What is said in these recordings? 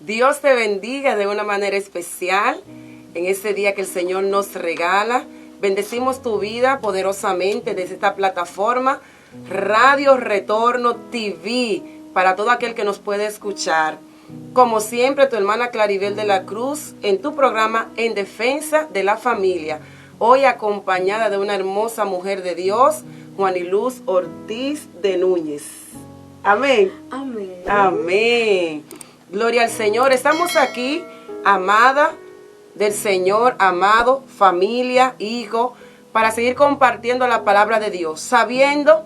Dios te bendiga de una manera especial en este día que el Señor nos regala. Bendecimos tu vida poderosamente desde esta plataforma Radio Retorno TV para todo aquel que nos puede escuchar. Como siempre, tu hermana Claribel de la Cruz en tu programa En Defensa de la Familia. Hoy acompañada de una hermosa mujer de Dios, Juaniluz Ortiz de Núñez. Amén. Amén. Amén. Gloria al Señor. Estamos aquí, amada del Señor, amado, familia, hijo, para seguir compartiendo la palabra de Dios, sabiendo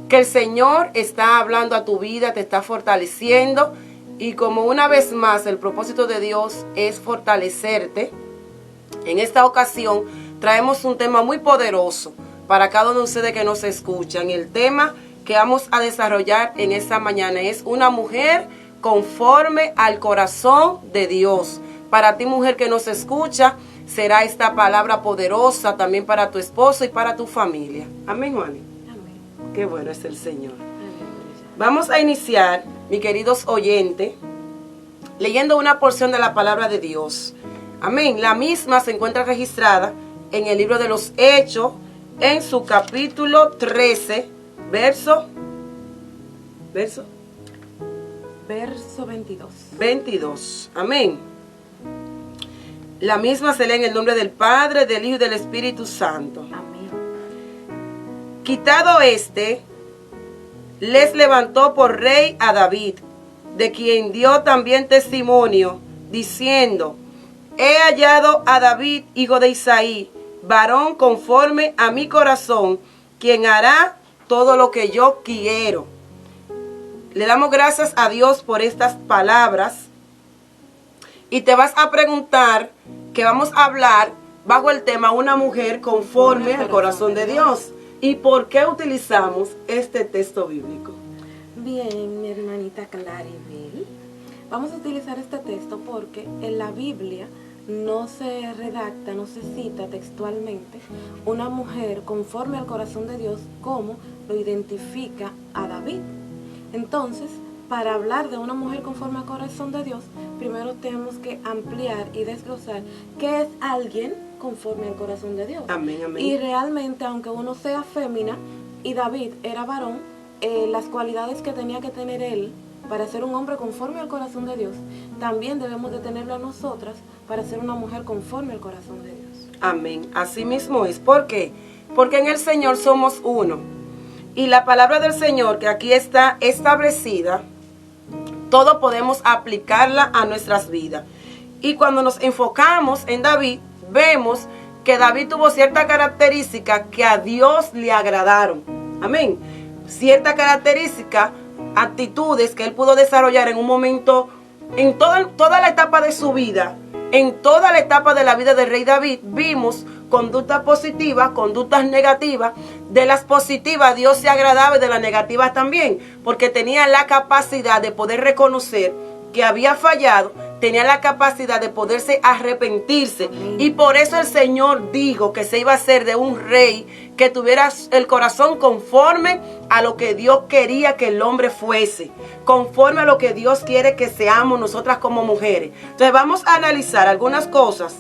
que el Señor está hablando a tu vida, te está fortaleciendo, y como una vez más el propósito de Dios es fortalecerte. En esta ocasión traemos un tema muy poderoso para cada uno de ustedes que nos escuchan. El tema que vamos a desarrollar en esta mañana es una mujer conforme al corazón de Dios. Para ti, mujer que nos escucha, será esta palabra poderosa también para tu esposo y para tu familia. Amén, Juani. Amén. Qué bueno es el Señor. Aleluya. Vamos a iniciar, mis queridos oyentes, leyendo una porción de la palabra de Dios. Amén. La misma se encuentra registrada en el libro de los Hechos, en su capítulo 13, verso 22. Amén. La misma se lee en el nombre del Padre, del Hijo y del Espíritu Santo. Amén. Quitado les levantó por rey a David, de quien dio también testimonio, diciendo: he hallado a David, hijo de Isaí, varón conforme a mi corazón, quien hará todo lo que yo quiero. Le damos gracias a Dios por estas palabras. Y te vas a preguntar que vamos a hablar bajo el tema una mujer conforme al corazón de Dios. ¿Y por qué utilizamos este texto bíblico? Bien, mi hermanita Claribel, vamos a utilizar este texto porque en la Biblia no se redacta, no se cita textualmente una mujer conforme al corazón de Dios como lo identifica a David. Entonces, para hablar de una mujer conforme al corazón de Dios, primero tenemos que ampliar y desglosar qué es alguien conforme al corazón de Dios. Amén, amén. Y realmente, aunque uno sea fémina y David era varón, las cualidades que tenía que tener él para ser un hombre conforme al corazón de Dios, también debemos de tenerlo a nosotras para ser una mujer conforme al corazón de Dios. Amén. Así mismo es. ¿Por qué? Porque en el Señor somos uno. Y la palabra del Señor que aquí está establecida, todo podemos aplicarla a nuestras vidas. Y cuando nos enfocamos en David, vemos que David tuvo ciertas características que a Dios le agradaron. Amén. Ciertas características, actitudes que él pudo desarrollar en un momento, en toda la etapa de su vida, en toda la etapa de la vida del rey David, vimos conductas positivas, conductas negativas. De las positivas Dios se agradaba y de las negativas también, porque tenía la capacidad de poder reconocer que había fallado, tenía la capacidad de poderse arrepentirse. Y por eso el Señor dijo que se iba a hacer de un rey que tuviera el corazón conforme a lo que Dios quería que el hombre fuese, conforme a lo que Dios quiere que seamos nosotras como mujeres. Entonces vamos a analizar algunas cosas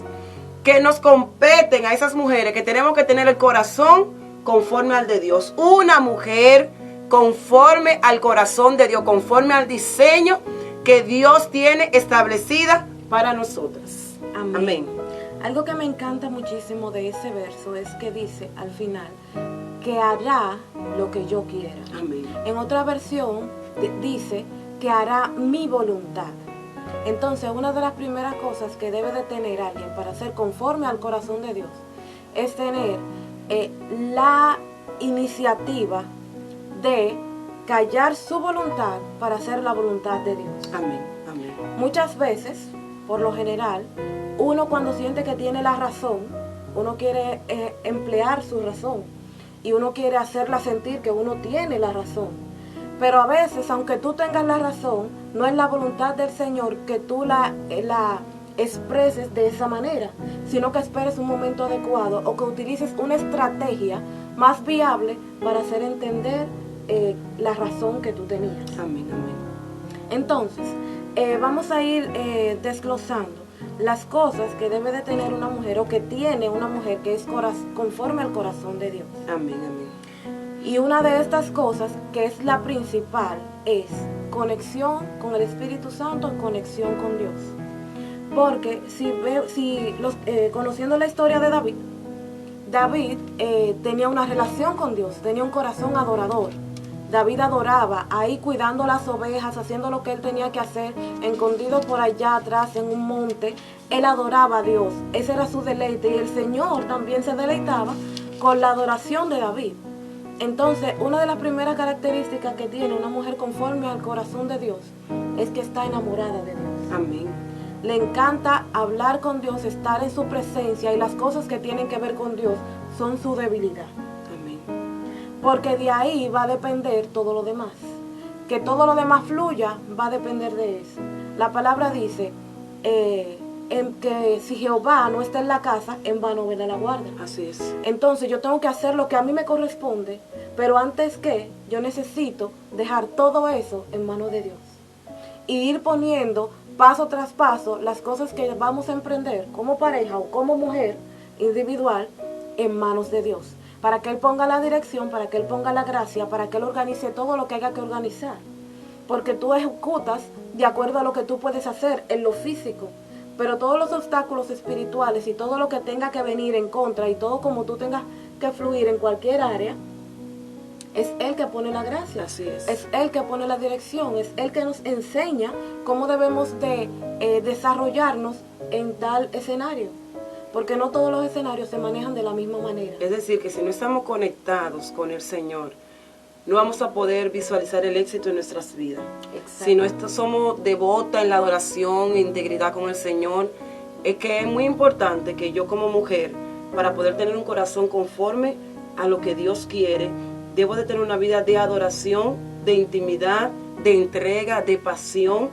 que nos competen a esas mujeres, que tenemos que tener el corazón conforme al de Dios. Una mujer conforme al corazón de Dios, conforme al diseño que Dios tiene establecida para nosotras. Amén. Amén. Algo que me encanta muchísimo de ese verso es que dice al final que hará lo que yo quiera. Amén. En otra versión dice que hará mi voluntad. Entonces, una de las primeras cosas que debe de tener alguien para ser conforme al corazón de Dios es tener la iniciativa de callar su voluntad para hacer la voluntad de Dios. Amén. Amén. Muchas veces, por lo general, uno cuando siente que tiene la razón, uno quiere emplear su razón y uno quiere hacerla sentir que uno tiene la razón. Pero a veces, aunque tú tengas la razón, no es la voluntad del Señor que tú la expreses de esa manera, sino que esperes un momento adecuado o que utilices una estrategia más viable para hacer entender la razón que tú tenías. Amén. Amén. Entonces, vamos a ir desglosando las cosas que debe de tener una mujer o que tiene una mujer que es conforme al corazón de Dios. Amén, amén. Y una de estas cosas, que es la principal, es conexión con el Espíritu Santo y conexión con Dios. Porque conociendo la historia de David, David tenía una relación con Dios, tenía un corazón adorador. David adoraba, ahí cuidando las ovejas, haciendo lo que él tenía que hacer, escondido por allá atrás en un monte. Él adoraba a Dios, ese era su deleite, y el Señor también se deleitaba con la adoración de David. Entonces, una de las primeras características que tiene una mujer conforme al corazón de Dios es que está enamorada de Dios. Amén. Le encanta hablar con Dios, estar en su presencia, y las cosas que tienen que ver con Dios son su debilidad. Amén. Porque de ahí va a depender todo lo demás. Que todo lo demás fluya va a depender de eso. La palabra dice que si Jehová no está en la casa, en vano vela la guarda. Así es. Entonces yo tengo que hacer lo que a mí me corresponde, pero antes que yo necesito dejar todo eso en manos de Dios. Y ir poniendo paso tras paso las cosas que vamos a emprender como pareja o como mujer individual en manos de Dios. Para que Él ponga la dirección, para que Él ponga la gracia, para que Él organice todo lo que haya que organizar. Porque tú ejecutas de acuerdo a lo que tú puedes hacer en lo físico. Pero todos los obstáculos espirituales y todo lo que tenga que venir en contra y todo como tú tengas que fluir en cualquier área, es Él que pone la gracia. Así es. Es Él que pone la dirección, es Él que nos enseña cómo debemos de desarrollarnos en tal escenario. Porque no todos los escenarios se manejan de la misma manera. Es decir, que si no estamos conectados con el Señor, no vamos a poder visualizar el éxito en nuestras vidas. Exacto. Si no somos devotas en la adoración e integridad con el Señor, es que es muy importante que yo como mujer, para poder tener un corazón conforme a lo que Dios quiere, debo de tener una vida de adoración, de intimidad, de entrega, de pasión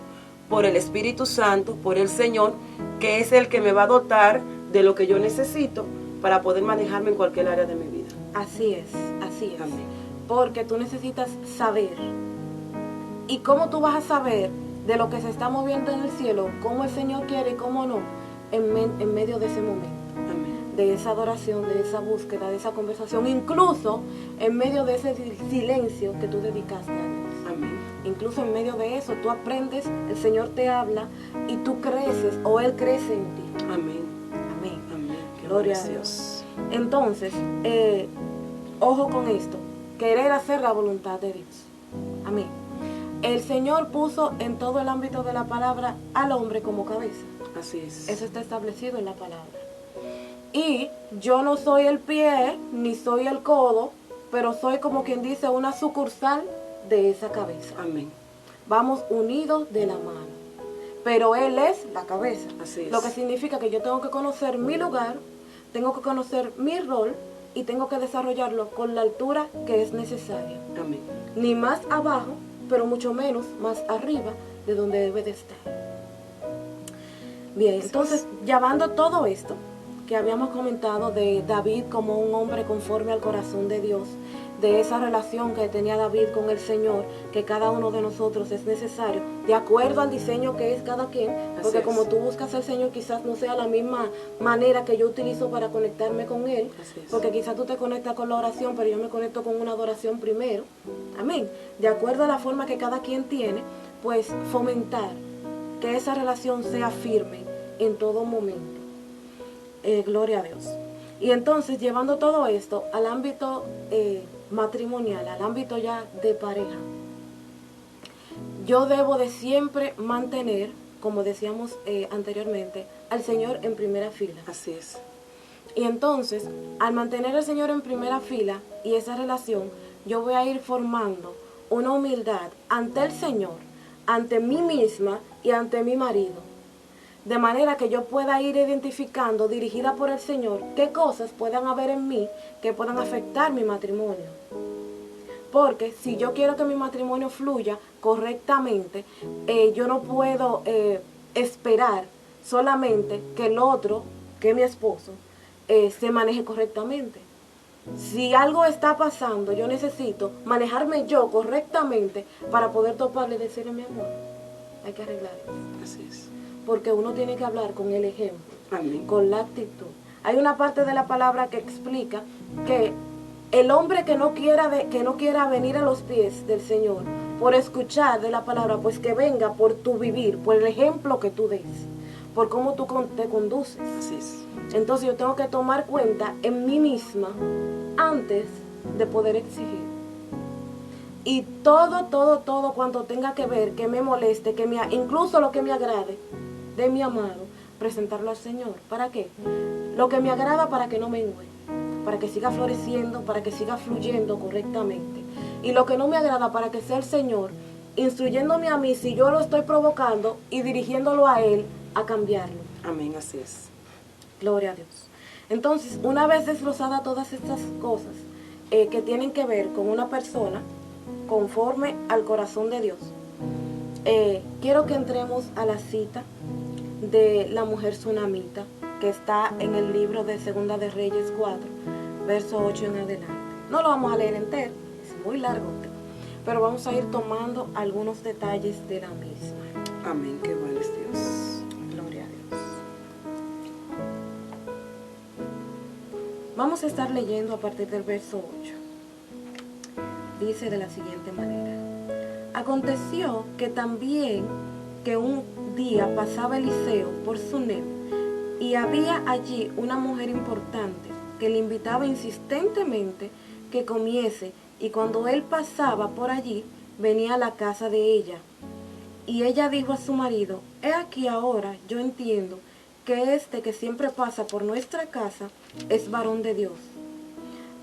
por el Espíritu Santo, por el Señor, que es el que me va a dotar de lo que yo necesito para poder manejarme en cualquier área de mi vida. Así es, así es. Amén. Porque tú necesitas saber. ¿Y cómo tú vas a saber de lo que se está moviendo en el cielo? ¿Cómo el Señor quiere y cómo no? En medio de ese momento. Amén. De esa adoración, de esa búsqueda, de esa conversación. Incluso en medio de ese silencio que tú dedicaste a Dios. Amén. Incluso en medio de eso tú aprendes, el Señor te habla y tú creces o Él crece en ti. Amén. Amén. Amén. Qué Gloria a Dios. Entonces, ojo con esto. Querer hacer la voluntad de Dios. Amén. El Señor puso en todo el ámbito de la palabra al hombre como cabeza. Así es. Eso está establecido en la palabra. Y yo no soy el pie, ni soy el codo, pero soy como quien dice una sucursal de esa cabeza. Amén. Vamos unidos de la mano. Pero Él es la cabeza. Así es. Lo que significa que yo tengo que conocer mi lugar, tengo que conocer mi rol y tengo que desarrollarlo con la altura que es necesaria. Amén. Ni más abajo, pero mucho menos más arriba de donde debe de estar. Bien, entonces, llevando todo esto que habíamos comentado de David como un hombre conforme al corazón de Dios, de esa relación que tenía David con el Señor, que cada uno de nosotros es necesario, de acuerdo al diseño que es cada quien, porque Así es. como tú buscas al Señor, quizás no sea la misma manera que yo utilizo para conectarme con Él, Así es. porque quizás tú te conectas con la oración, pero yo me conecto con una adoración primero. Amén. De acuerdo a la forma que cada quien tiene, pues fomentar que esa relación sea firme en todo momento. Gloria a Dios. Y entonces, llevando todo esto al ámbito matrimonial, al ámbito ya de pareja, yo debo de siempre mantener, como decíamos anteriormente, al Señor en primera fila. Así es. Y entonces, al mantener al Señor en primera fila y esa relación, yo voy a ir formando una humildad ante el Señor, ante mí misma y ante mi marido. De manera que yo pueda ir identificando, dirigida por el Señor, qué cosas puedan haber en mí que puedan afectar mi matrimonio. Porque si yo quiero que mi matrimonio fluya correctamente, yo no puedo esperar solamente que el otro, que mi esposo, se maneje correctamente. Si algo está pasando, yo necesito manejarme yo correctamente para poder toparle y decirle: mi amor, hay que arreglar eso. Así es. Porque uno tiene que hablar con el ejemplo, Amén. con la actitud. Hay una parte de la palabra que explica que el hombre que no quiera venir a los pies del Señor por escuchar de la palabra, pues que venga por tu vivir, por el ejemplo que tú des, por cómo tú te conduces. Así es. Entonces yo tengo que tomar cuenta en mí misma antes de poder exigir. Y todo cuanto tenga que ver, que me moleste, incluso lo que me agrade de mi amado, presentarlo al Señor. ¿Para qué? Lo que me agrada para que no mengue, para que siga floreciendo, para que siga fluyendo correctamente. Y lo que no me agrada para que sea el Señor instruyéndome a mí si yo lo estoy provocando y dirigiéndolo a Él a cambiarlo. Amén, así es. Gloria a Dios. Entonces, una vez desglosada todas estas cosas que tienen que ver con una persona conforme al corazón de Dios, quiero que entremos a la cita de la mujer tsunamita, que está en el libro de Segunda de Reyes 4, verso 8 en adelante. No lo vamos a leer entero, es muy largo, pero vamos a ir tomando algunos detalles de la misma. Amén, qué bueno es Dios. Gloria a Dios. Vamos a estar leyendo a partir del verso 8. Dice de la siguiente manera: aconteció que también que un día pasaba Eliseo por Sunem, y había allí una mujer importante que le invitaba insistentemente que comiese, y cuando él pasaba por allí, venía a la casa de ella. Y ella dijo a su marido: he aquí ahora yo entiendo que este que siempre pasa por nuestra casa es varón de Dios.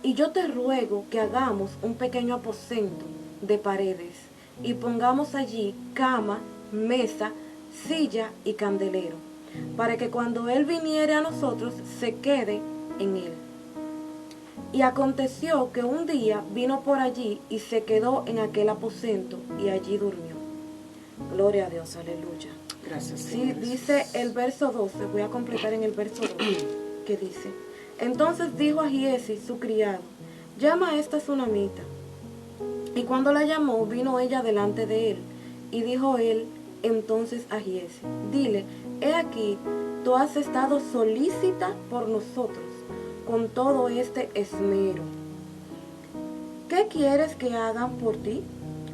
Y yo te ruego que hagamos un pequeño aposento de paredes, y pongamos allí cama, mesa, silla y candelero, para que cuando él viniere a nosotros se quede en él. Y aconteció que un día vino por allí y se quedó en aquel aposento y allí durmió. Gloria a Dios, aleluya. Gracias, Sí, Señor. dice el verso 12, voy a completar en el verso 12, que dice: entonces dijo a Giesi, su criado: llama a esta tsunamita. Y cuando la llamó, vino ella delante de él. Y dijo él entonces a Giesi: dile, he aquí, tú has estado solícita por nosotros con todo este esmero. ¿Qué quieres que hagan por ti?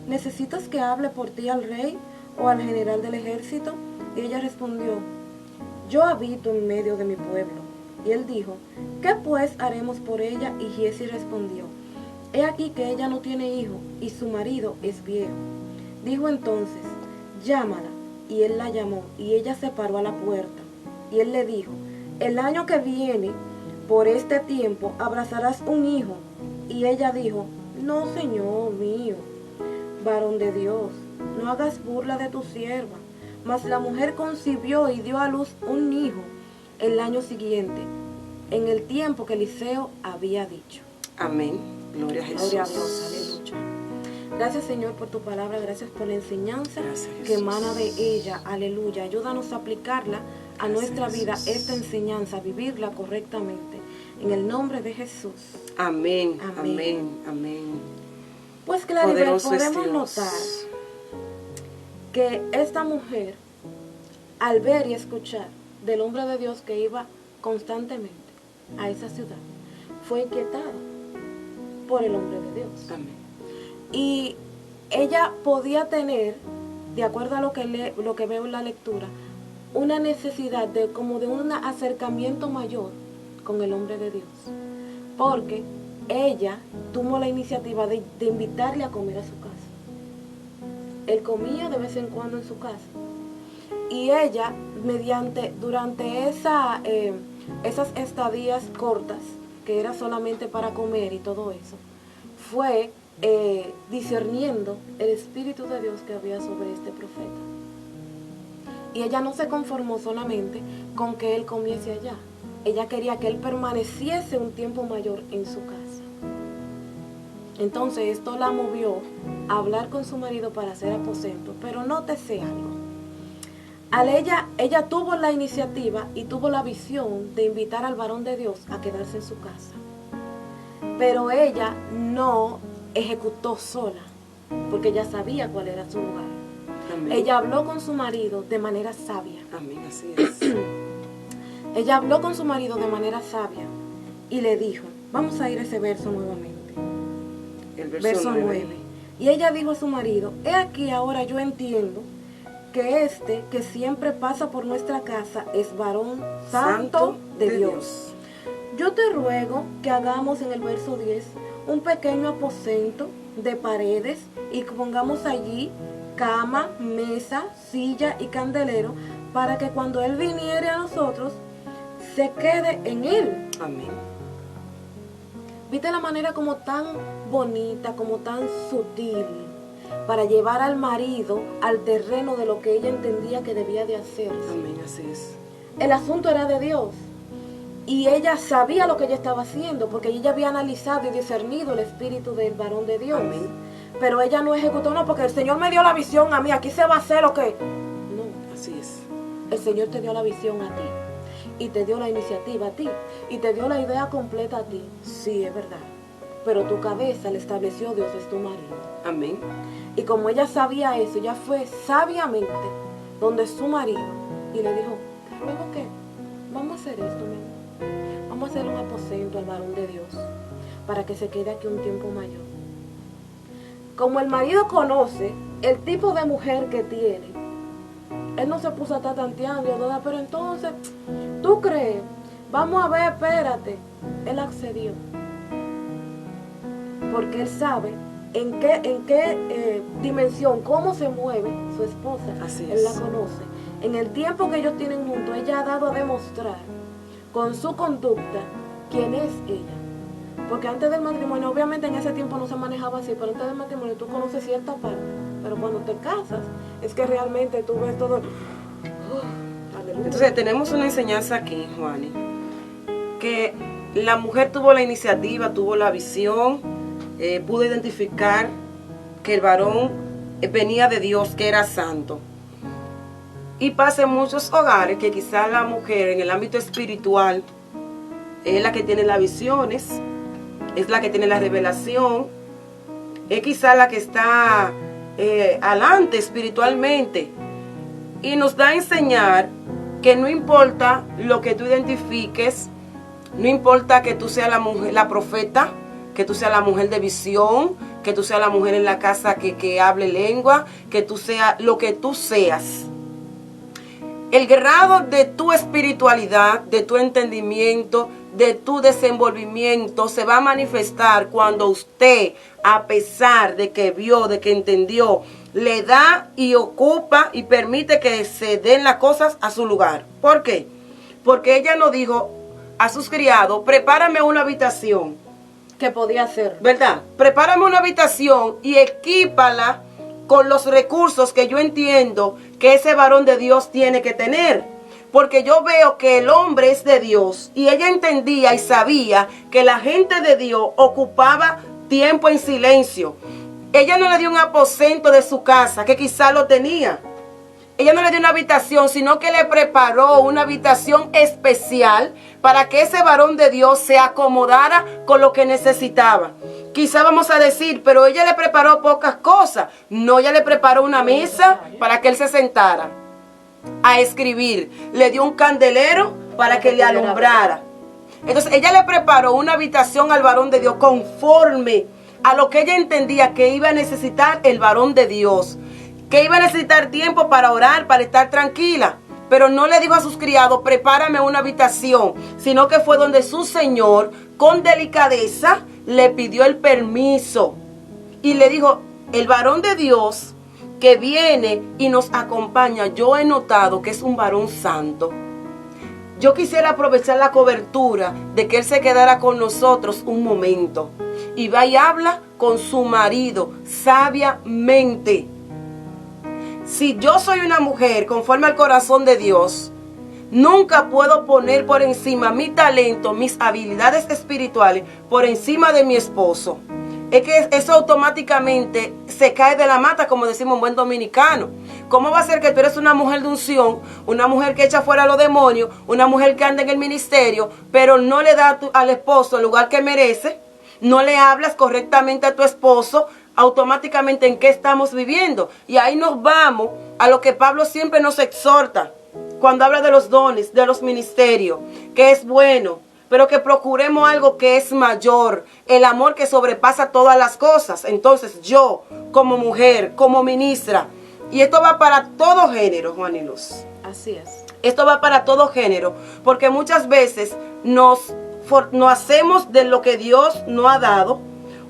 ¿Necesitas que hable por ti al rey o al general del ejército? Y ella respondió: yo habito en medio de mi pueblo. Y él dijo: ¿qué pues haremos por ella? Y Giesi respondió: he aquí que ella no tiene hijo y su marido es viejo. Dijo entonces: llámala. Y él la llamó, y ella se paró a la puerta. Y él le dijo: el año que viene, por este tiempo, abrazarás un hijo. Y ella dijo: no, Señor mío, varón de Dios, no hagas burla de tu sierva. Mas la mujer concibió y dio a luz un hijo el año siguiente, en el tiempo que Eliseo había dicho. Amén. Gloria a Jesús. Gloria a Dios, aleluya. Gracias, Señor, por tu palabra, gracias por la enseñanza que emana de ella, aleluya. Ayúdanos a aplicarla a nuestra vida, esta enseñanza, a vivirla correctamente. En el nombre de Jesús. Amén, Amén. amén, amén. Pues Claribel, Poderoso es podemos Dios. notar que esta mujer, al ver y escuchar del hombre de Dios que iba constantemente a esa ciudad, fue inquietada por el hombre de Dios. Amén. Y ella podía tener, de acuerdo a lo que veo en la lectura, una necesidad de un acercamiento mayor con el hombre de Dios. Porque ella tomó la iniciativa de invitarle a comer a su casa. Él comía de vez en cuando en su casa. Y ella, durante esas estadías cortas, que era solamente para comer y todo eso, fue discerniendo el Espíritu de Dios que había sobre este profeta. Y ella no se conformó solamente con que él comiese allá. Ella quería que él permaneciese un tiempo mayor en su casa. Entonces esto la movió a hablar con su marido para hacer aposento. Pero nótese algo. Ella tuvo la iniciativa y tuvo la visión de invitar al varón de Dios a quedarse en su casa. Pero ella no ejecutó sola, porque ella sabía cuál era su lugar. Amén. Ella habló con su marido de manera sabia. Amén, así es. Ella habló con su marido de manera sabia y le dijo, vamos a ir a ese verso nuevamente. El Verso 9. Y ella dijo a su marido, he aquí ahora yo entiendo que este que siempre pasa por nuestra casa es varón santo de Dios. Yo te ruego que hagamos en el verso 10 un pequeño aposento de paredes y que pongamos allí cama, mesa, silla y candelero para que cuando él viniere a nosotros se quede en él. Amén. ¿Viste la manera como tan bonita, como tan sutil para llevar al marido al terreno de lo que ella entendía que debía de hacerse? Amén, así es. El asunto era de Dios. Y ella sabía lo que ella estaba haciendo, porque ella había analizado y discernido el espíritu del varón de Dios. Amén. Pero ella no ejecutó, no, porque el Señor me dio la visión a mí, aquí se va a hacer lo que... No, Así es. el Señor te dio la visión a ti, y te dio la iniciativa a ti, y te dio la idea completa a ti. Sí, es verdad. Pero tu cabeza la estableció Dios, es tu marido. Amén. Y como ella sabía eso, ella fue sabiamente donde su marido y le dijo, te ruego que vamos a hacer esto, mi amor. Vamos a hacer un aposento al varón de Dios para que se quede aquí un tiempo mayor. Como el marido conoce el tipo de mujer que tiene, él no se puso a estar tanteando, ¿verdad? Pero entonces, ¿tú crees? Vamos a ver, espérate. Él accedió. Porque él sabe en qué dimensión, cómo se mueve su esposa. Así él es. la conoce. En el tiempo que ellos tienen juntos, ella ha dado a demostrar con su conducta quién es ella. Porque antes del matrimonio, obviamente en ese tiempo no se manejaba así, pero antes del matrimonio tú conoces cierta parte. Pero cuando te casas, es que realmente tú ves todo. Aleluya. Entonces tenemos una enseñanza aquí, Juani, que la mujer tuvo la iniciativa, tuvo la visión, pudo identificar que el varón venía de Dios, que era santo. Y pasa en muchos hogares que quizás la mujer en el ámbito espiritual es la que tiene las visiones, es la que tiene la revelación, es quizás la que está adelante espiritualmente. Y nos da a enseñar que no importa lo que tú identifiques, no importa que tú seas la mujer, la profeta, que tú seas la mujer de visión, que tú seas la mujer en la casa que hable lengua, que tú seas lo que tú seas. El grado de tu espiritualidad, de tu entendimiento, de tu desenvolvimiento se va a manifestar cuando usted, a pesar de que vio, de que entendió, le da y ocupa y permite que se den las cosas a su lugar. ¿Por qué? Porque ella no dijo a sus criados, prepárame una habitación. Que podía hacer. ¿Verdad? Prepárame una habitación y equípala con los recursos que yo entiendo que ese varón de Dios tiene que tener. Porque yo veo que el hombre es de Dios y ella entendía y sabía que la gente de Dios ocupaba tiempo en silencio. Ella no le dio un aposento de su casa, que quizá lo tenía. Ella no le dio una habitación, sino que le preparó una habitación especial para que ese varón de Dios se acomodara con lo que necesitaba. Quizá vamos a decir, pero ella le preparó pocas cosas. No, ella le preparó una mesa para que él se sentara a escribir. Le dio un candelero para que le alumbrara. Entonces ella le preparó una habitación al varón de Dios conforme a lo que ella entendía que iba a necesitar el varón de Dios. Que iba a necesitar tiempo para orar, para estar tranquila. Pero no le dijo a sus criados, prepárame una habitación, sino que fue donde su Señor, con delicadeza, le pidió el permiso. Y le dijo, el varón de Dios que viene y nos acompaña, yo he notado que es un varón santo. Yo quisiera aprovechar la cobertura de que él se quedara con nosotros un momento. Y va y habla con su marido sabiamente. Si yo soy una mujer conforme al corazón de Dios, nunca puedo poner por encima mi talento, mis habilidades espirituales, por encima de mi esposo. Es que eso automáticamente se cae de la mata, como decimos en buen dominicano. ¿Cómo va a ser que tú eres una mujer de unción, una mujer que echa fuera a los demonios, una mujer que anda en el ministerio, pero no le da al esposo el lugar que merece? No le hablas correctamente a tu esposo, automáticamente en qué estamos viviendo. Y ahí nos vamos a lo que Pablo siempre nos exhorta cuando habla de los dones, de los ministerios, que es bueno, pero que procuremos algo que es mayor, el amor que sobrepasa todas las cosas. Entonces yo, como mujer, como ministra, y esto va para todo género, Juan y Luz. Así es. Esto va para todo género, porque muchas veces nos hacemos de lo que Dios nos ha dado,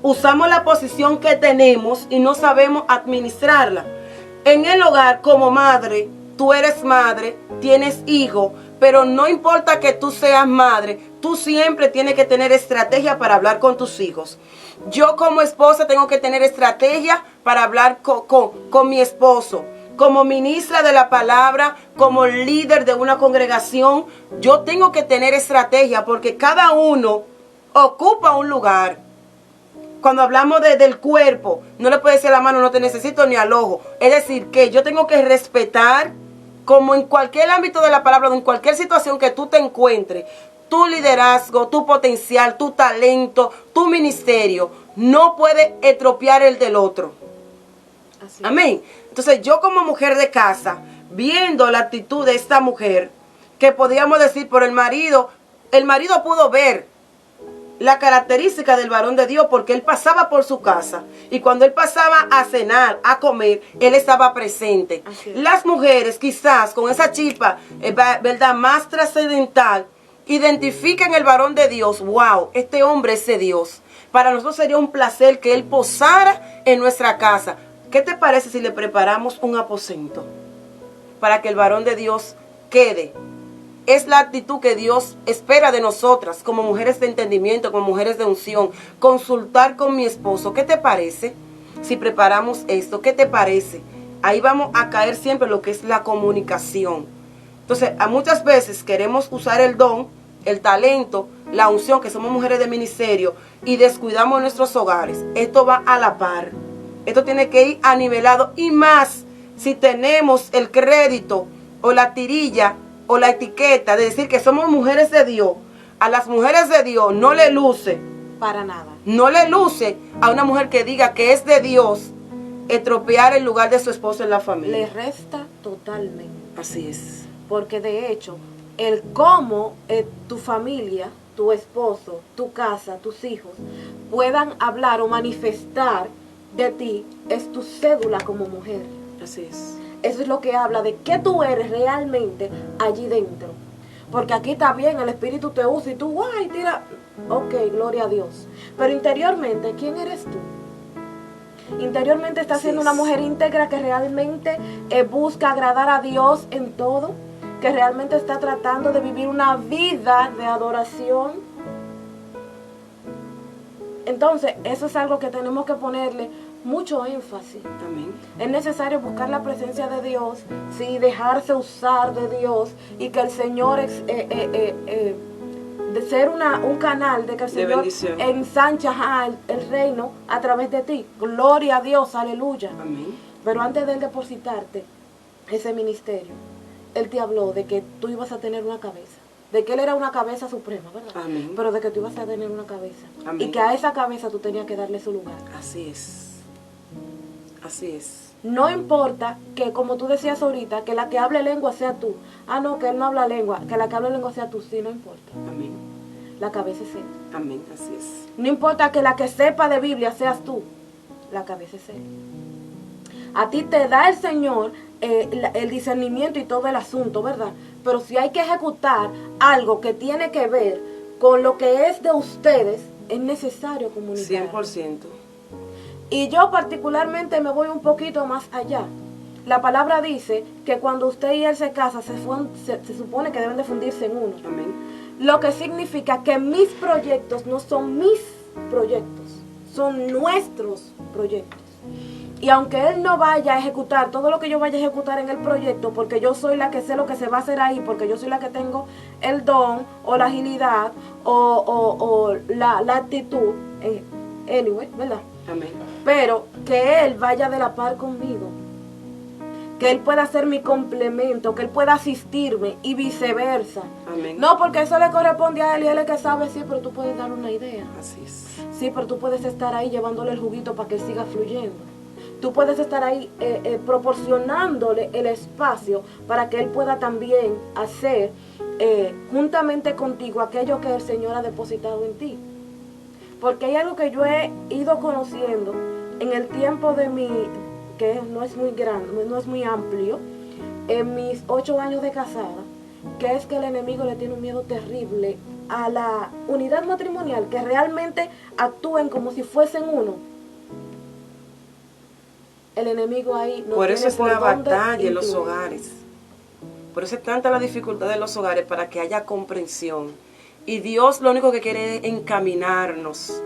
usamos la posición que tenemos y no sabemos administrarla. En el hogar, como madre, tú eres madre, tienes hijo, pero no importa que tú seas madre, tú siempre tienes que tener estrategia para hablar con tus hijos. Yo como esposa tengo que tener estrategia para hablar con mi esposo. Como ministra de la palabra, como líder de una congregación, yo tengo que tener estrategia porque cada uno ocupa un lugar. Cuando hablamos del cuerpo, no le puede decir a la mano, no te necesito, ni al ojo. Es decir, que yo tengo que respetar, como en cualquier ámbito de la palabra, en cualquier situación que tú te encuentres, tu liderazgo, tu potencial, tu talento, tu ministerio, no puede estropear el del otro. Así. Amén. Entonces yo como mujer de casa, viendo la actitud de esta mujer, que podríamos decir por el marido pudo ver la característica del varón de Dios porque él pasaba por su casa y cuando él pasaba a cenar, a comer, él estaba presente. Las mujeres quizás con esa chispa, ¿verdad?, más trascendental, identifiquen el varón de Dios. Wow, este hombre es de Dios. Para nosotros sería un placer que él posara en nuestra casa. ¿Qué te parece si le preparamos un aposento para que el varón de Dios quede? Es la actitud que Dios espera de nosotras como mujeres de entendimiento, como mujeres de unción. Consultar con mi esposo. ¿Qué te parece si preparamos esto? ¿Qué te parece? Ahí vamos a caer siempre en lo que es la comunicación. Entonces, a muchas veces queremos usar el don, el talento, la unción, que somos mujeres de ministerio, y descuidamos nuestros hogares. Esto va a la par. Esto tiene que ir anivelado, y más si tenemos el crédito o la tirilla o la etiqueta de decir que somos mujeres de Dios. A las mujeres de Dios no le luce para nada. No le luce a una mujer que diga que es de Dios estropear el lugar de su esposo en la familia. Le resta totalmente. Así es. Porque de hecho, el cómo tu familia, tu esposo, tu casa, tus hijos puedan hablar o manifestar de ti es tu cédula como mujer. Así es. Eso es lo que habla de qué tú eres realmente allí dentro. Porque aquí está bien, el Espíritu te usa y tú, guay, tira. Ok, gloria a Dios. Pero interiormente, ¿quién eres tú? Interiormente estás siendo una mujer íntegra que realmente busca agradar a Dios en todo, que realmente está tratando de vivir una vida de adoración. Entonces, eso es algo que tenemos que ponerle mucho énfasis. Amén. Es necesario buscar la presencia de Dios, sí, dejarse usar de Dios y que el Señor de ser un canal de que el Señor ensancha el reino a través de ti. Gloria a Dios, aleluya. Amén. Pero antes de él depositarte ese ministerio, Él te habló de que tú ibas a tener una cabeza. De que Él era una cabeza suprema, ¿verdad? Amén. Pero de que tú ibas a tener una cabeza. Amén. Y que a esa cabeza tú tenías que darle su lugar. Así es. Así es. No importa que, como tú decías ahorita, que la que hable lengua sea tú. Ah, no, que él no habla lengua. Que la que hable lengua sea tú. Sí, no importa. Amén. La cabeza es él. Amén. Así es. No importa que la que sepa de Biblia seas tú. La cabeza es él. A ti te da el Señor el discernimiento y todo el asunto, ¿verdad? Pero si hay que ejecutar algo que tiene que ver con lo que es de ustedes, es necesario comunicar. 100%. Y yo particularmente me voy un poquito más allá. La palabra dice que cuando usted y él se casan, se supone que deben de fundirse en uno. Amén. Lo que significa que mis proyectos no son mis proyectos, son nuestros proyectos. Y aunque él no vaya a ejecutar todo lo que yo vaya a ejecutar en el proyecto, porque yo soy la que sé lo que se va a hacer ahí, porque yo soy la que tengo el don, o la agilidad, o la actitud, anyway, ¿verdad? Amén. Pero que él vaya de la par conmigo, que Él pueda ser mi complemento, que Él pueda asistirme y viceversa. Amén. No, porque eso le corresponde a Él y Él es el que sabe, sí, pero tú puedes dar una idea. Así es. Sí, pero tú puedes estar ahí llevándole el juguito para que siga fluyendo. Tú puedes estar ahí proporcionándole el espacio para que Él pueda también hacer juntamente contigo aquello que el Señor ha depositado en ti. Porque hay algo que yo he ido conociendo en el tiempo de mi, que no es muy grande, no es muy amplio, en mis 8 años de casada, que es que el enemigo le tiene un miedo terrible a la unidad matrimonial, que realmente actúen como si fuesen uno. El enemigo ahí no por tiene eso es la dónde batalla en los incluir. hogares. Por eso es tanta la dificultad de los hogares, para que haya comprensión. Y Dios lo único que quiere es encaminarnos.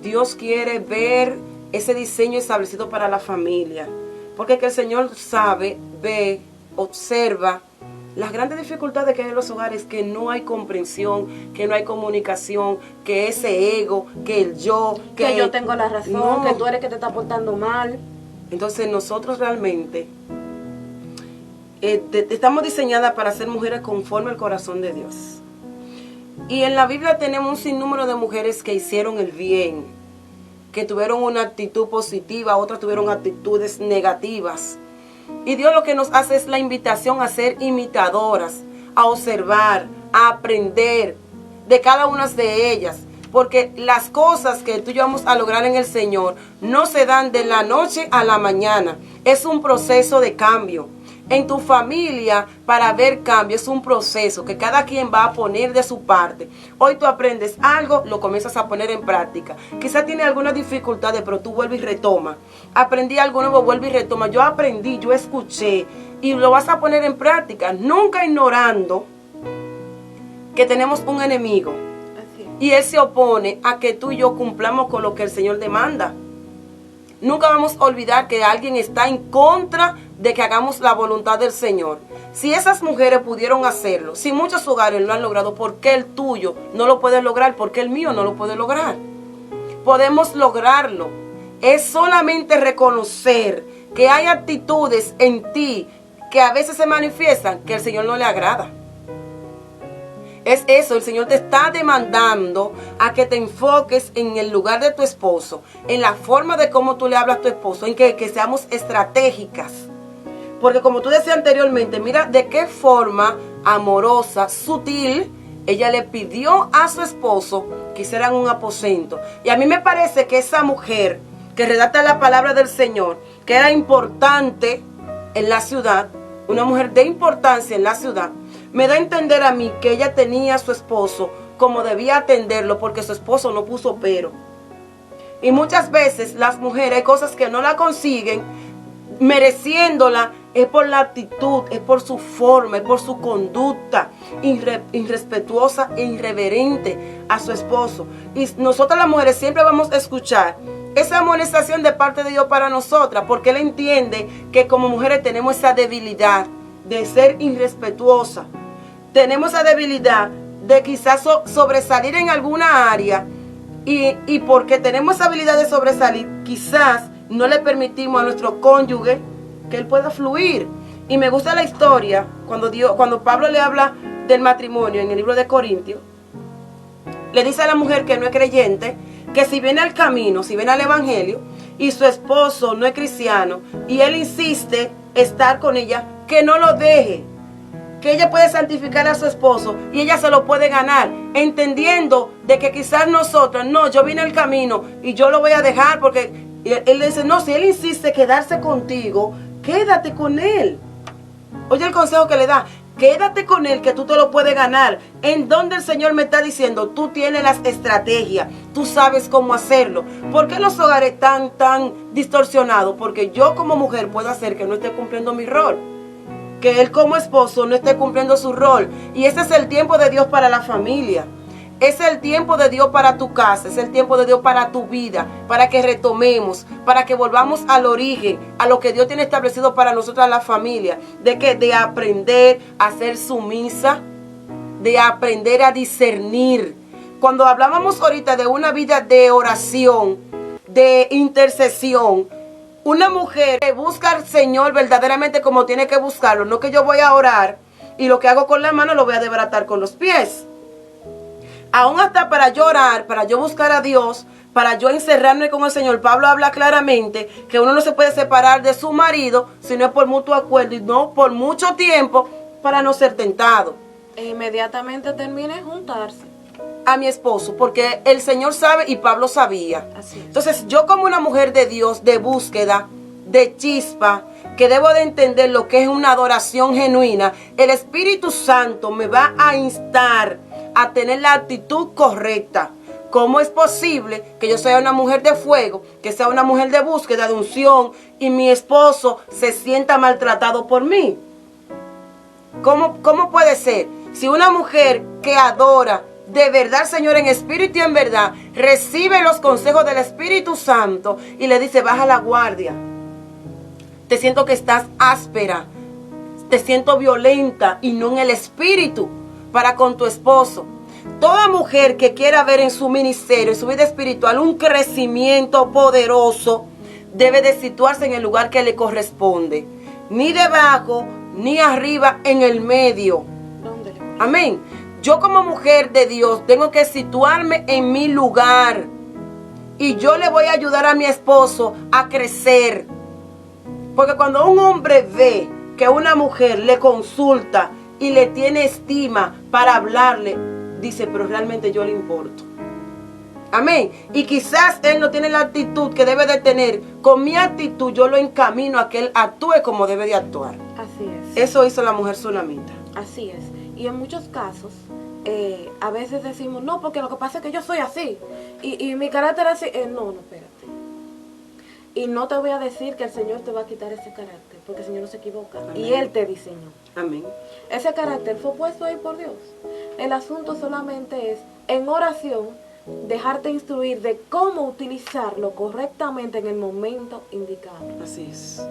Dios quiere ver ese diseño establecido para la familia. Porque que el Señor sabe, ve, observa las grandes dificultades que hay en los hogares, que no hay comprensión, que no hay comunicación, que ese ego, que el yo, que yo tengo la razón, no. que tú eres que te está portando mal. Entonces nosotros realmente estamos diseñadas para ser mujeres conforme al corazón de Dios. Y en la Biblia tenemos un sinnúmero de mujeres que hicieron el bien, que tuvieron una actitud positiva, otras tuvieron actitudes negativas. Y Dios lo que nos hace es la invitación a ser imitadoras, a observar, a aprender de cada una de ellas. Porque las cosas que tú y yo vamos a lograr en el Señor no se dan de la noche a la mañana. Es un proceso de cambio. En tu familia, para ver cambio, es un proceso que cada quien va a poner de su parte. Hoy tú aprendes algo, lo comienzas a poner en práctica. Quizás tiene algunas dificultades, pero tú vuelves y retoma. Aprendí algo nuevo, vuelve y retoma. Yo aprendí, yo escuché y lo vas a poner en práctica. Nunca ignorando que tenemos un enemigo. Y Él se opone a que tú y yo cumplamos con lo que el Señor demanda. Nunca vamos a olvidar que alguien está en contra de que hagamos la voluntad del Señor. Si esas mujeres pudieron hacerlo, si muchos hogares lo han logrado, ¿por qué el tuyo no lo puede lograr? ¿Por qué el mío no lo puede lograr? Podemos lograrlo. Es solamente reconocer que hay actitudes en ti que a veces se manifiestan que al Señor no le agrada. Es eso, el Señor te está demandando a que te enfoques en el lugar de tu esposo, en la forma de cómo tú le hablas a tu esposo, en que seamos estratégicas. Porque como tú decías anteriormente, mira de qué forma amorosa, sutil, ella le pidió a su esposo que hicieran un aposento. Y a mí me parece que esa mujer que redacta la palabra del Señor, que era importante en la ciudad, una mujer de importancia en la ciudad, me da a entender a mí que ella tenía a su esposo como debía atenderlo, porque su esposo no puso pero. Y muchas veces las mujeres hay cosas que no la consiguen mereciéndola, es por la actitud, es por su forma, es por su conducta irrespetuosa e irreverente a su esposo. Y nosotras las mujeres siempre vamos a escuchar esa amonestación de parte de Dios para nosotras, porque Él entiende que como mujeres tenemos esa debilidad de ser irrespetuosa. Tenemos esa debilidad de quizás sobresalir en alguna área y porque tenemos esa habilidad de sobresalir, quizás no le permitimos a nuestro cónyuge que él pueda fluir. Y me gusta la historia cuando Pablo le habla del matrimonio en el libro de Corintios. Le dice a la mujer que no es creyente que si viene al camino, si viene al evangelio y su esposo no es cristiano y él insiste estar con ella, que no lo deje, que ella puede santificar a su esposo y ella se lo puede ganar, entendiendo de que quizás nosotros, no, yo vine al camino y yo lo voy a dejar porque él le dice, no, si él insiste quedarse contigo, quédate con él. Oye el consejo que le da, quédate con él que tú te lo puedes ganar. En donde el Señor me está diciendo, tú tienes las estrategias, tú sabes cómo hacerlo. ¿Por qué los hogares están tan distorsionados? Porque yo como mujer puedo hacer que no esté cumpliendo mi rol, que él como esposo no esté cumpliendo su rol. Y ese es el tiempo de Dios para la familia. Es el tiempo de Dios para tu casa, es el tiempo de Dios para tu vida, para que retomemos, para que volvamos al origen, a lo que Dios tiene establecido para nosotras la familia, de aprender a ser sumisa, de aprender a discernir. Cuando hablábamos ahorita de una vida de oración, de intercesión, Una mujer que busca al Señor verdaderamente como tiene que buscarlo, no que yo voy a orar y lo que hago con la mano lo voy a desbaratar con los pies. Aún hasta para yo orar, para yo buscar a Dios, para yo encerrarme con el Señor, Pablo habla claramente que uno no se puede separar de su marido si no es por mutuo acuerdo y no por mucho tiempo para no ser tentado. E inmediatamente termine juntarse A mi esposo, porque el Señor sabe y Pablo sabía. Así es. Entonces yo como una mujer de Dios, de búsqueda, de chispa, que debo de entender lo que es una adoración genuina, el Espíritu Santo me va a instar a tener la actitud correcta. ¿Cómo es posible que yo sea una mujer de fuego, que sea una mujer de búsqueda, de unción, y mi esposo se sienta maltratado por mí? ¿Cómo puede ser? Si una mujer que adora de verdad al Señor en espíritu y en verdad recibe los consejos del Espíritu Santo y le dice, baja la guardia, te siento que estás áspera, te siento violenta y no en el espíritu para con tu esposo. Toda mujer que quiera ver en su ministerio, en su vida espiritual, un crecimiento poderoso, debe de situarse en el lugar que le corresponde. Ni debajo, ni arriba, en el medio. ¿Dónde le corresponde? Amén. Yo como mujer de Dios tengo que situarme en mi lugar. Y yo le voy a ayudar a mi esposo a crecer. Porque cuando un hombre ve que una mujer le consulta y le tiene estima para hablarle, dice, pero realmente yo le importo. Amén. Y quizás él no tiene la actitud que debe de tener. Con mi actitud yo lo encamino a que él actúe como debe de actuar. Así es. Eso hizo la mujer sunamita. Así es. Y en muchos casos, a veces decimos, no, porque lo que pasa es que yo soy así. Y mi carácter es así. No, espérate. Y no te voy a decir que el Señor te va a quitar ese carácter, porque el Señor no se equivoca. Amén. Y Él te diseñó. Amén. Ese carácter fue puesto ahí por Dios. El asunto solamente es, en oración, dejarte instruir de cómo utilizarlo correctamente en el momento indicado. Así es.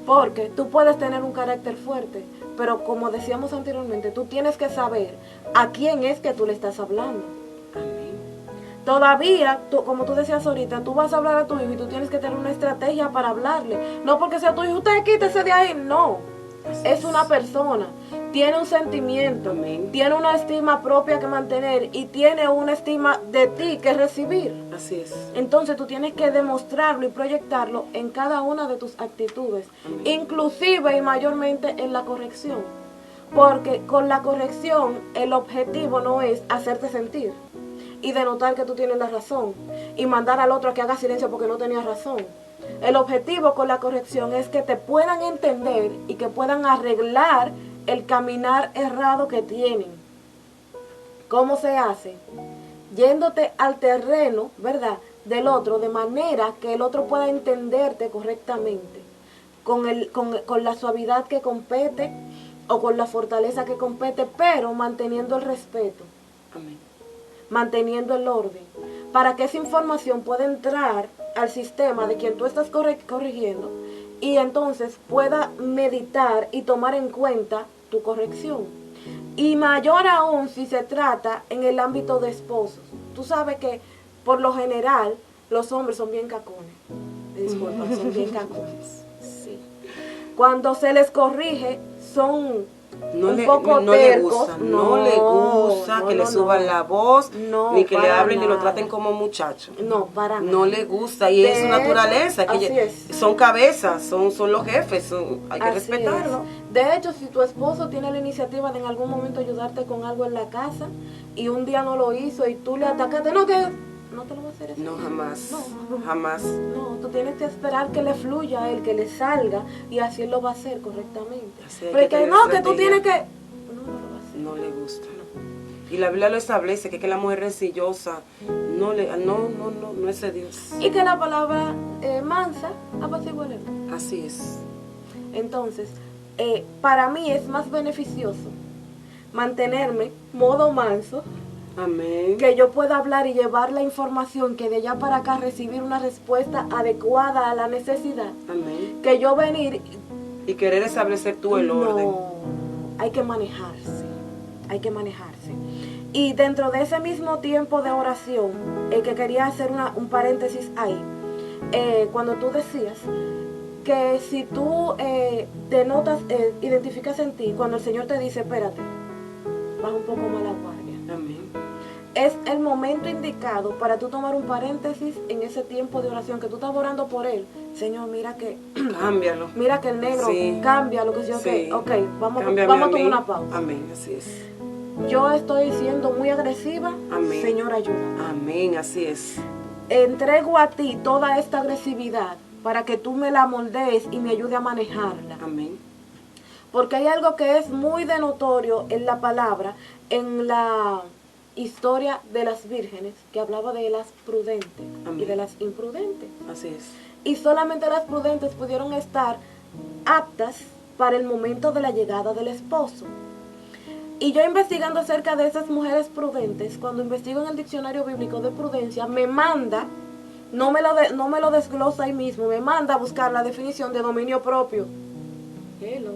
Porque tú puedes tener un carácter fuerte, pero como decíamos anteriormente, tú tienes que saber a quién es que tú le estás hablando. Amén. Todavía, como tú decías ahorita, tú vas a hablar a tu hijo y tú tienes que tener una estrategia para hablarle. No porque sea tu hijo, usted quítese de ahí, no. Es una persona, tiene un sentimiento, Amén. tiene una estima propia que mantener y tiene una estima de ti que recibir. Así es. Entonces tú tienes que demostrarlo y proyectarlo en cada una de tus actitudes, Amén. inclusive y mayormente en la corrección. Porque con la corrección el objetivo no es hacerte sentir y denotar que tú tienes la razón y mandar al otro a que haga silencio porque no tenía razón. El objetivo con la corrección es que te puedan entender y que puedan arreglar el caminar errado que tienen. ¿Cómo se hace? Yéndote al terreno, ¿verdad?, del otro, de manera que el otro pueda entenderte correctamente, con la suavidad que compete o con la fortaleza que compete, pero manteniendo el respeto. Amén. Manteniendo el orden, para que esa información pueda entrar al sistema de quien tú estás corrigiendo y entonces pueda meditar y tomar en cuenta tu corrección. Y mayor aún si se trata en el ámbito de esposos. Tú sabes que por lo general los hombres son bien cacones. Disculpa, son bien cacones. Sí. Cuando se les corrige son un poco tercos. No le gusta que le suban la voz, No, ni que le para hablen ni lo nada. traten como muchacho. No, para nada. No le gusta y es su naturaleza. Así Que es. son cabezas, son los jefes, hay que Así respetarlo. es. De hecho, si tu esposo tiene la iniciativa de en algún momento ayudarte con algo en la casa y un día no lo hizo y tú le atacaste, no, que no te lo va a hacer eso. No, jamás. No. Jamás. No, tú tienes que esperar que le fluya a él, que le salga y así él lo va a hacer correctamente. Así hay Pero que que tener no, que tú estrategia. tienes que... No lo va a hacer. No le gusta. Y la Biblia lo establece, que la mujer rencillosa no es de Dios. Y que la palabra mansa apacigua el enojo. Así es. Entonces, para mí es más beneficioso mantenerme modo manso, Amén. que yo pueda hablar y llevar la información, que de allá para acá recibir una respuesta adecuada a la necesidad, Amén. que yo venir... Y querer establecer tú el orden. No, hay que manejarse, hay que manejarse. Y dentro de ese mismo tiempo de oración, que quería hacer un paréntesis ahí, cuando tú decías que si tú denotas, identificas en ti, cuando el Señor te dice, espérate, baja un poco más la guardia. Amén. Es el momento indicado para tú tomar un paréntesis en ese tiempo de oración que tú estás orando por él. Señor, mira que Cámbialo. mira que el negro Sí. cambia lo que yo Sí. ok, vamos Cámbiame a a tomar mí. una pausa. Amén, así es. Yo estoy siendo muy agresiva. Amén. Señor, ayuda. Amén, así es. Entrego a ti toda esta agresividad para que tú me la moldees y me ayude a manejarla. Amén. Porque hay algo que es muy denotorio en la palabra, en la historia de las vírgenes, que hablaba de las prudentes Amén. y de las imprudentes. Así es. Y solamente las prudentes pudieron estar aptas para el momento de la llegada del esposo. Y yo investigando acerca de esas mujeres prudentes, cuando investigo en el diccionario bíblico de prudencia, me manda, no me lo desglosa ahí mismo, me manda a buscar la definición de dominio propio. Hello.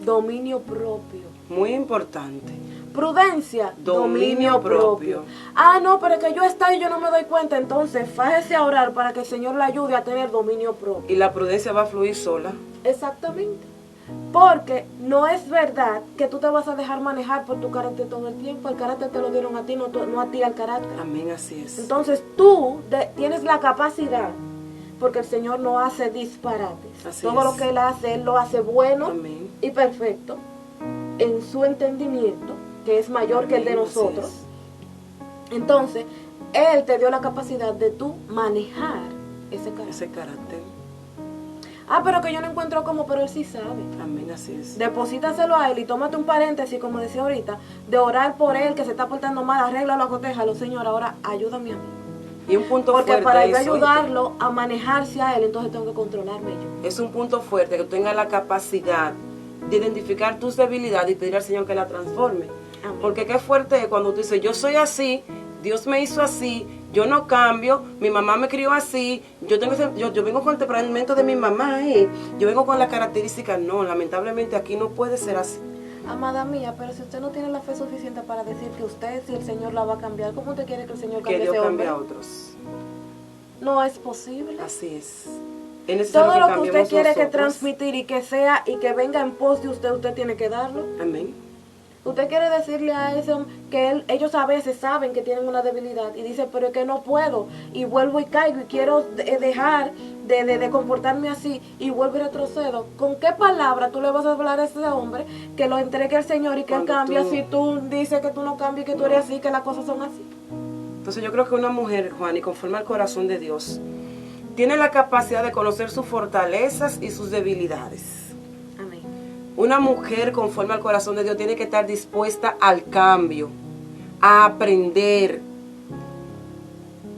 Dominio propio. Muy importante. Prudencia, Dominio propio. Ah, no, pero es que yo estoy y yo no me doy cuenta. Entonces, fájese a orar para que el Señor le ayude a tener dominio propio. Y la prudencia va a fluir sola. Exactamente. Porque no es verdad que tú te vas a dejar manejar por tu carácter todo el tiempo. El carácter te lo dieron a ti, no a ti al carácter. Amén, así es. Entonces tú tienes la capacidad, porque el Señor no hace disparates. Así Todo es. lo que Él hace, Él lo hace bueno Amén. y perfecto en su entendimiento, que es mayor que el de Amén, así nosotros. Entonces, Él te dio la capacidad de tú manejar ese carácter. Ese carácter. Ah, pero que yo no encuentro cómo, pero Él sí sabe. Amén, así es. Deposítaselo a Él y tómate un paréntesis, como decía ahorita, de orar por Él, que se está portando mal, arréglalo, acotéjalo, Señor, ahora ayúdame a mí. Y un punto Porque fuerte para yo es, ayudarlo a manejarse a Él, entonces tengo que controlarme yo. es un punto fuerte que tú tengas la capacidad de identificar tus debilidades y pedir al Señor que la transforme. Amén. Porque qué fuerte es cuando tú dices, yo soy así, Dios me hizo así, yo no cambio, mi mamá me crió así, yo vengo con el temperamento de mi mamá, yo vengo con las características. No, lamentablemente aquí no puede ser así. Amada mía, pero si usted no tiene la fe suficiente para decir que usted, si el Señor la va a cambiar, ¿cómo usted quiere que el Señor Que cambie Dios ese cambie hombre? a otros. No es posible. Así es. Es necesario Todo lo que usted cambiemos quiere que nosotros. transmitir y que sea y que venga en pos de usted, usted tiene que darlo. Amén. Usted quiere decirle a ese hombre que ellos a veces saben que tienen una debilidad y dicen, pero es que no puedo, y vuelvo y caigo y quiero dejar de comportarme así y vuelvo y retrocedo. ¿Con qué palabra tú le vas a hablar a ese hombre que lo entregue al Señor y que él Cuando cambie tú- si tú dices que tú no cambias y que tú eres así, que las cosas son así? Entonces yo creo que una mujer, Juan, y conforme al corazón de Dios, tiene la capacidad de conocer sus fortalezas y sus debilidades. Amén. Una mujer conforme al corazón de Dios tiene que estar dispuesta al cambio, a aprender.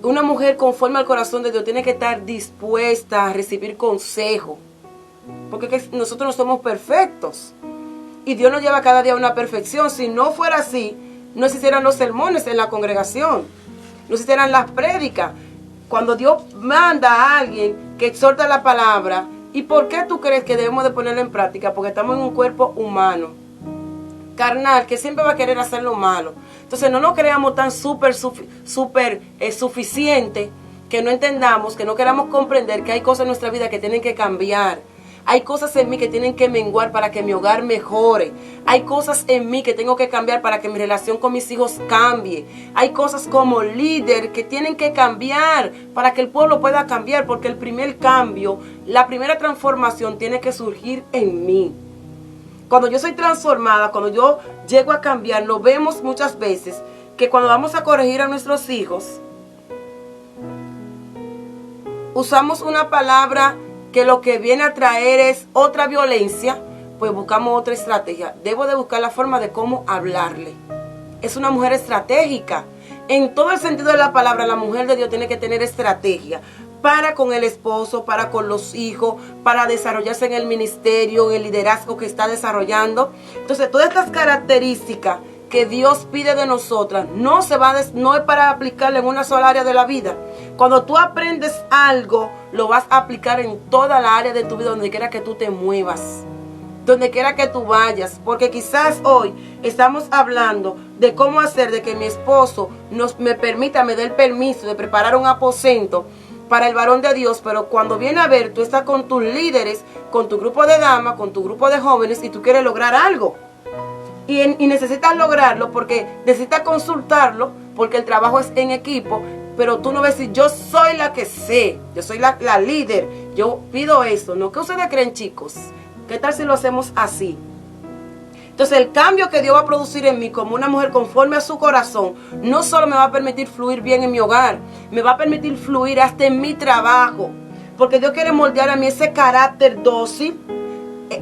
Una mujer conforme al corazón de Dios tiene que estar dispuesta a recibir consejo. Porque nosotros no somos perfectos. Y Dios nos lleva cada día a una perfección. Si no fuera así, no existieran los sermones en la congregación. No existieran las prédicas. Cuando Dios manda a alguien que exhorta la palabra, ¿y por qué tú crees que debemos de ponerla en práctica? Porque estamos en un cuerpo humano, carnal, que siempre va a querer hacer lo malo. Entonces no nos creamos tan suficiente que no entendamos, que no queramos comprender que hay cosas en nuestra vida que tienen que cambiar. Hay cosas en mí que tienen que menguar para que mi hogar mejore. Hay cosas en mí que tengo que cambiar para que mi relación con mis hijos cambie. Hay cosas como líder que tienen que cambiar para que el pueblo pueda cambiar. Porque el primer cambio, la primera transformación tiene que surgir en mí. Cuando yo soy transformada, cuando yo llego a cambiar, lo vemos muchas veces que cuando vamos a corregir a nuestros hijos, usamos una palabra que lo que viene a traer es otra violencia, pues buscamos otra estrategia. Debo de buscar la forma de cómo hablarle. Es una mujer estratégica. En todo el sentido de la palabra, la mujer de Dios tiene que tener estrategia para con el esposo, para con los hijos, para desarrollarse en el ministerio, en el liderazgo que está desarrollando. Entonces, todas estas características que Dios pide de nosotras no es para aplicarlo en una sola área de la vida. Cuando tú aprendes algo, lo vas a aplicar en toda la área de tu vida, donde quiera que tú te muevas, donde quiera que tú vayas. Porque quizás hoy estamos hablando de cómo hacer de que mi esposo me dé el permiso de preparar un aposento, para el varón de Dios, pero cuando viene a ver, tú estás con tus líderes, con tu grupo de damas, con tu grupo de jóvenes y tú quieres lograr algo. Y necesitas lograrlo porque necesitas consultarlo, porque el trabajo es en equipo, pero tú no ves si yo soy la que sé, yo soy la líder, yo pido esto. ¿No? ¿Qué ustedes creen, chicos? ¿Qué tal si lo hacemos así? Entonces el cambio que Dios va a producir en mí como una mujer conforme a su corazón, no solo me va a permitir fluir bien en mi hogar, me va a permitir fluir hasta en mi trabajo, porque Dios quiere moldear a mí ese carácter dócil,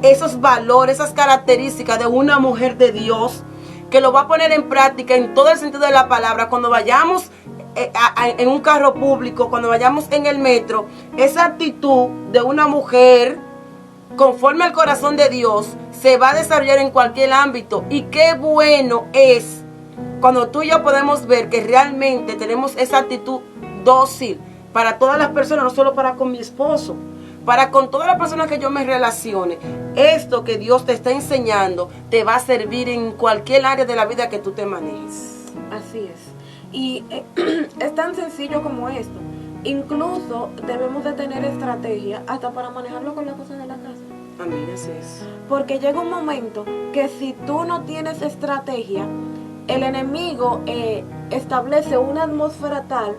esos valores, esas características de una mujer de Dios, que lo va a poner en práctica en todo el sentido de la palabra. Cuando vayamos en un carro público, cuando vayamos en el metro, esa actitud de una mujer conforme al corazón de Dios se va a desarrollar en cualquier ámbito. Y qué bueno es cuando tú y yo podemos ver que realmente tenemos esa actitud dócil para todas las personas, no solo para con mi esposo, para con todas las personas que yo me relacione. Esto que Dios te está enseñando te va a servir en cualquier área de la vida que tú te manejes. Así es. Y es tan sencillo como esto. Incluso debemos de tener estrategia hasta para manejarlo con las cosas de la casa. Amén, así es. Porque llega un momento que si tú no tienes estrategia, el enemigo establece una atmósfera tal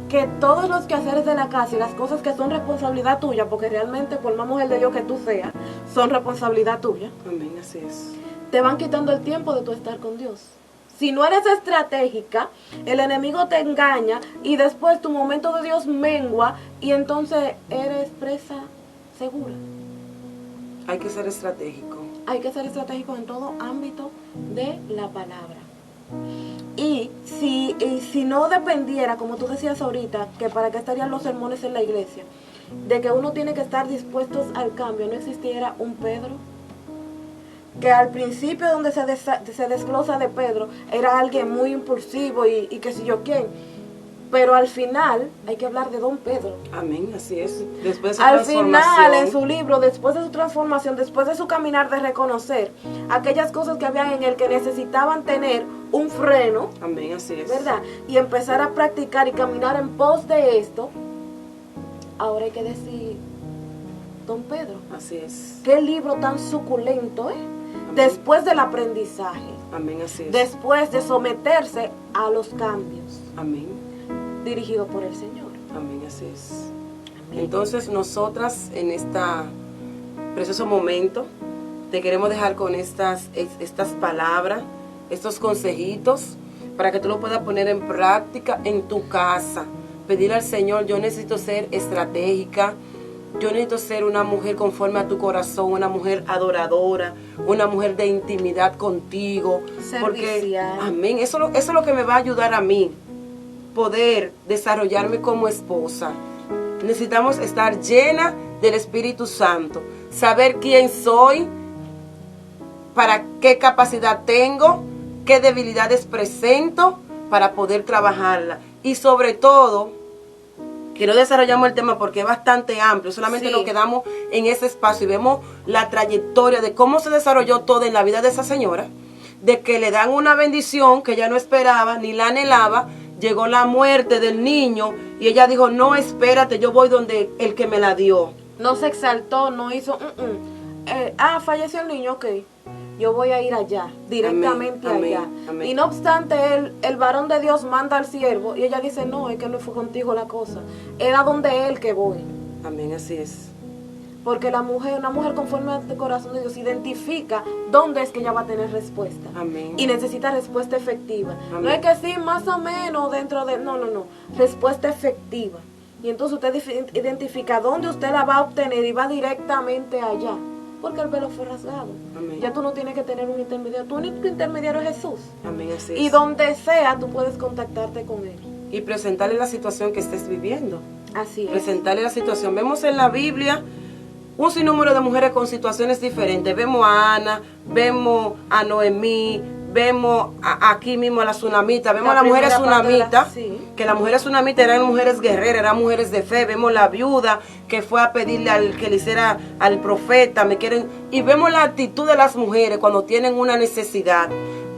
que todos los quehaceres de la casa y las cosas que son responsabilidad tuya, porque realmente por más mujer de Dios que tú seas, son responsabilidad tuya. Amén, así es. Te van quitando el tiempo de tu estar con Dios. Si no eres estratégica, el enemigo te engaña y después tu momento de Dios mengua y entonces eres presa segura. Hay que ser estratégico. Hay que ser estratégico en todo ámbito de la palabra. Y si no dependiera, como tú decías ahorita, que para qué estarían los sermones en la iglesia, de que uno tiene que estar dispuestos al cambio, no existiera un Pedro, que al principio donde se desglosa de Pedro, era alguien muy impulsivo y que si yo quién, pero al final hay que hablar de Don Pedro. Amén, así es. Después de su al transformación, final en su libro, después de su transformación, después de su caminar de reconocer aquellas cosas que habían en él que necesitaban tener un freno. amén, así es. ¿Verdad? Y empezar a practicar y caminar en pos de esto. Ahora hay que decir, Don Pedro, Así es. qué libro tan suculento, ¿eh? Amén. Después del aprendizaje, Amén, así es. después de someterse a los cambios Amén. dirigidos por el Señor. Amén, así es. Amén. Entonces nosotras en este precioso momento te queremos dejar con estas palabras, estos consejitos para que tú lo puedas poner en práctica en tu casa. Pedir al Señor, yo necesito ser estratégica, yo necesito ser una mujer conforme a tu corazón, una mujer adoradora, una mujer de intimidad contigo. Porque, Servicial. amén, eso es lo que me va a ayudar a mí, poder desarrollarme como esposa. Necesitamos estar llena del Espíritu Santo, saber quién soy, para qué capacidad tengo, qué debilidades presento para poder trabajarla. Y sobre todo, que no desarrollamos el tema porque es bastante amplio, solamente Sí. nos quedamos en ese espacio y vemos la trayectoria de cómo se desarrolló todo en la vida de esa señora, de que le dan una bendición que ella no esperaba ni la anhelaba, llegó la muerte del niño y ella dijo, no, espérate, yo voy donde el que me la dio. No se exaltó, no hizo, falleció el niño, ok, yo voy a ir allá, directamente Amén, allá. amén, amén. Y no obstante, el varón de Dios manda al siervo y ella dice, no, es que no fue contigo la cosa, era donde él que voy. Amén, así es. Porque una mujer conforme al corazón de Dios identifica dónde es que ella va a tener respuesta. Amén. Y necesita respuesta efectiva. Amén. No es que sí, más o menos dentro de... No. Respuesta efectiva. Y entonces usted identifica dónde usted la va a obtener y va directamente allá. Porque el velo fue rasgado. Amén. Ya tú no tienes que tener un intermediario. Tu único intermediario es Jesús. Amén, así Y es. donde sea, tú puedes contactarte con él. Y presentarle la situación que estés viviendo. Así es. Presentarle la situación. Vemos en la Biblia un sinnúmero de mujeres con situaciones diferentes. Vemos a Ana, vemos a Noemí, vemos aquí mismo a la tsunamita, vemos a las mujeres tsunamitas, que las mujeres tsunamitas eran mujeres guerreras, eran mujeres de fe. Vemos la viuda que fue a pedirle al que le hiciera al profeta, y vemos la actitud de las mujeres cuando tienen una necesidad.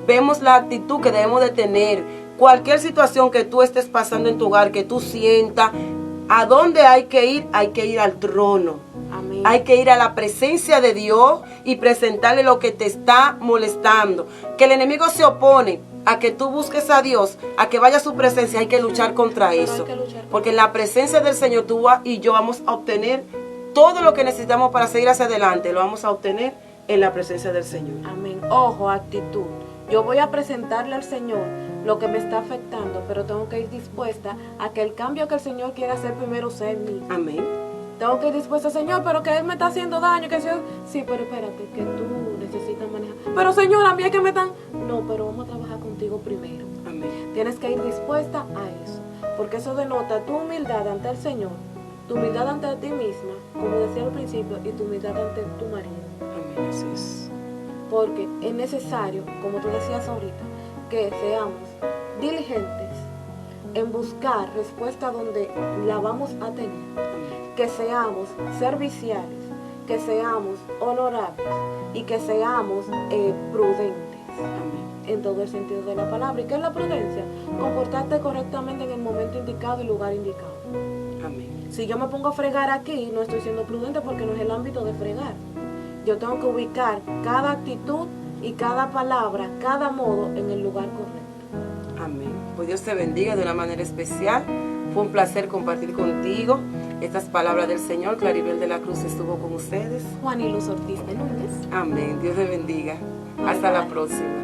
Vemos la actitud que debemos de tener. Cualquier situación que tú estés pasando en tu hogar, que tú sientas, ¿A dónde hay que ir? Hay que ir al trono. Amén. Hay que ir a la presencia de Dios y presentarle lo que te está molestando. Que el enemigo se opone a que tú busques a Dios, a que vaya a su presencia. Hay que luchar contra Pero eso. hay que luchar Porque en la presencia del Señor tú y yo vamos a obtener todo lo que necesitamos para seguir hacia adelante. Lo vamos a obtener en la presencia del Señor. Amén. Ojo, actitud. Yo voy a presentarle al Señor lo que me está afectando, pero tengo que ir dispuesta a que el cambio que el Señor quiere hacer primero sea en mí. Amén. Tengo que ir dispuesta, Señor, pero que Él me está haciendo daño, que sí, pero espérate, que tú necesitas manejar. Pero Señor, a mí es que me están... No, pero vamos a trabajar contigo primero. Amén. Tienes que ir dispuesta a eso, porque eso denota tu humildad ante el Señor, tu humildad ante ti misma, como decía al principio, y tu humildad ante tu marido. Amén. Así es. Porque es necesario, como tú decías ahorita, que seamos diligentes en buscar respuesta donde la vamos a tener, que seamos serviciales, que seamos honorables y que seamos prudentes. Amén. En todo el sentido de la palabra. ¿Y qué es la prudencia? Comportarte correctamente en el momento indicado y lugar indicado. Amén. Si yo me pongo a fregar aquí, no estoy siendo prudente porque no es el ámbito de fregar. Yo tengo que ubicar cada actitud y cada palabra, cada modo en el lugar correcto. Amén. Pues Dios te bendiga de una manera especial. Fue un placer compartir contigo estas palabras del Señor. Claribel de la Cruz estuvo con ustedes. Juan y Luz Ortiz de Núñez. Amén. Dios te bendiga. Bye, Hasta la bye. próxima.